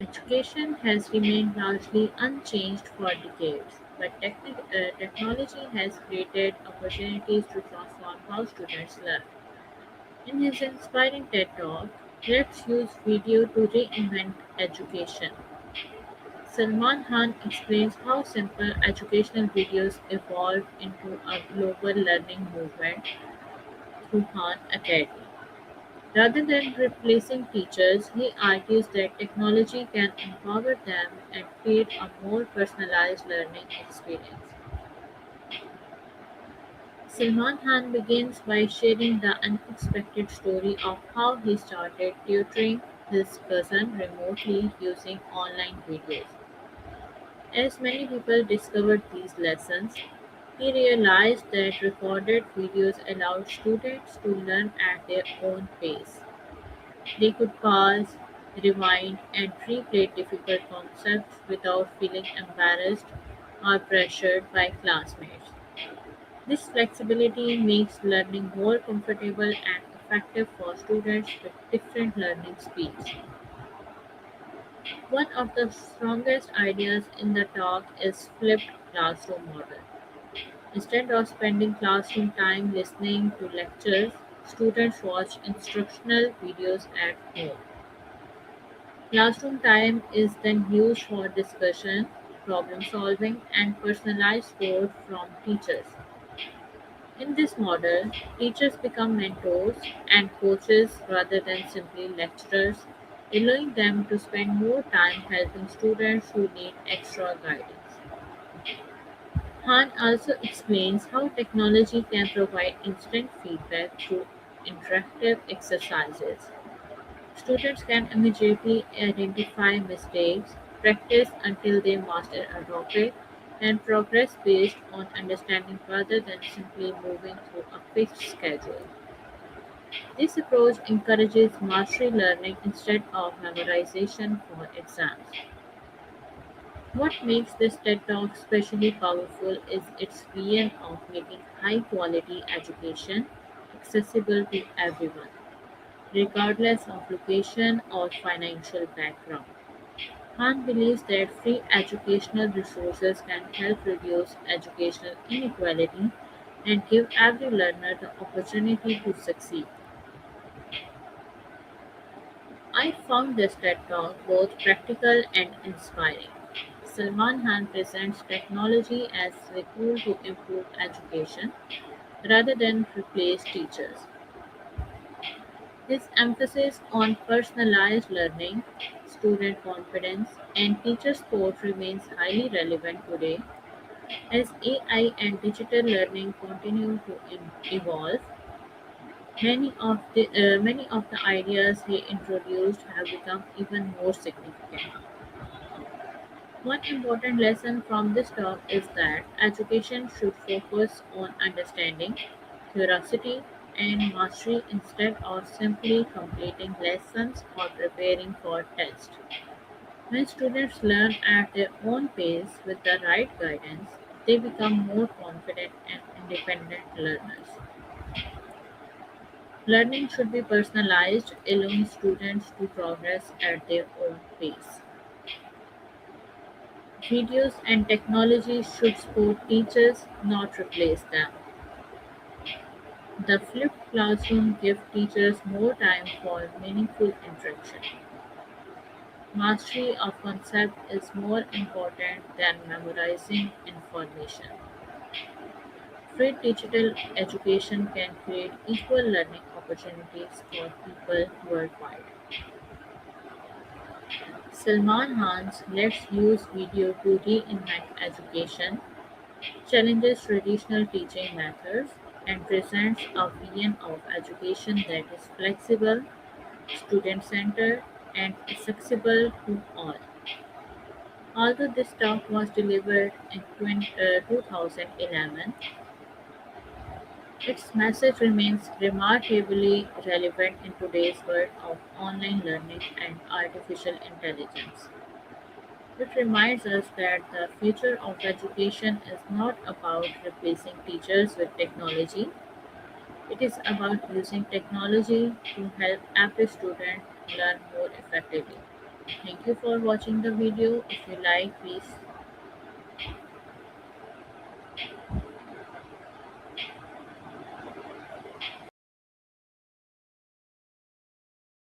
Education has remained largely unchanged for decades, but technology has created opportunities to transform how students learn. In his inspiring TED Talk, "Let's Use Video to Reinvent Education," Salman Khan explains how simple educational videos evolved into a global learning movement through Khan Academy. Rather than replacing teachers, he argues that technology can empower them and create a more personalized learning experience. Salman Khan begins by sharing the unexpected story of how he started tutoring his cousin remotely using online videos. As many people discovered these lessons, he realized that recorded videos allowed students to learn at their own pace. They could pause, rewind, and replay difficult concepts without feeling embarrassed or pressured by classmates. This flexibility makes learning more comfortable and effective for students with different learning speeds. One of the strongest ideas in the talk is flipped classroom model. Instead of spending classroom time listening to lectures, students watch instructional videos at home. Classroom time is then used for discussion, problem solving, and personalized support from teachers. In this model, teachers become mentors and coaches rather than simply lecturers, allowing them to spend more time helping students who need extra guidance. Han also explains how technology can provide instant feedback through interactive exercises. Students can immediately identify mistakes, practice until they master a topic, and progress based on understanding rather than simply moving through a fixed schedule. This approach encourages mastery learning instead of memorization for exams. What makes this TED Talk especially powerful is its vision of making high quality education accessible to everyone, regardless of location or financial background. Khan believes that free educational resources can help reduce educational inequality and give every learner the opportunity to succeed. I found this TED Talk both practical and inspiring. Salman Khan presents technology as a tool to improve education rather than replace teachers. His emphasis on personalized learning, student confidence, and teacher support remains highly relevant today as AI and digital learning continue to evolve. Many of the ideas he introduced have become even more significant. One important lesson from this talk is that education should focus on understanding, curiosity, and mastery instead of simply completing lessons or preparing for tests. When students learn at their own pace with the right guidance, they become more confident and independent learners. Learning should be personalized, allowing students to progress at their own pace. Videos and technology should support teachers, not replace them. The flipped classroom gives teachers more time for meaningful interaction. Mastery of concept is more important than memorizing information. Free digital education can create equal learning opportunities for people worldwide. Salman Khan's "Let's Use Video to Reinvent Education" challenges traditional teaching methods and presents a vision of education that is flexible, student-centered, and accessible to all. Although this talk was delivered in 2011, its message remains remarkably relevant in today's world of online learning and artificial intelligence. It reminds us that the future of education is not about replacing teachers with technology. It is about using technology to help every student learn more effectively. Thank you for watching the video. If you like, please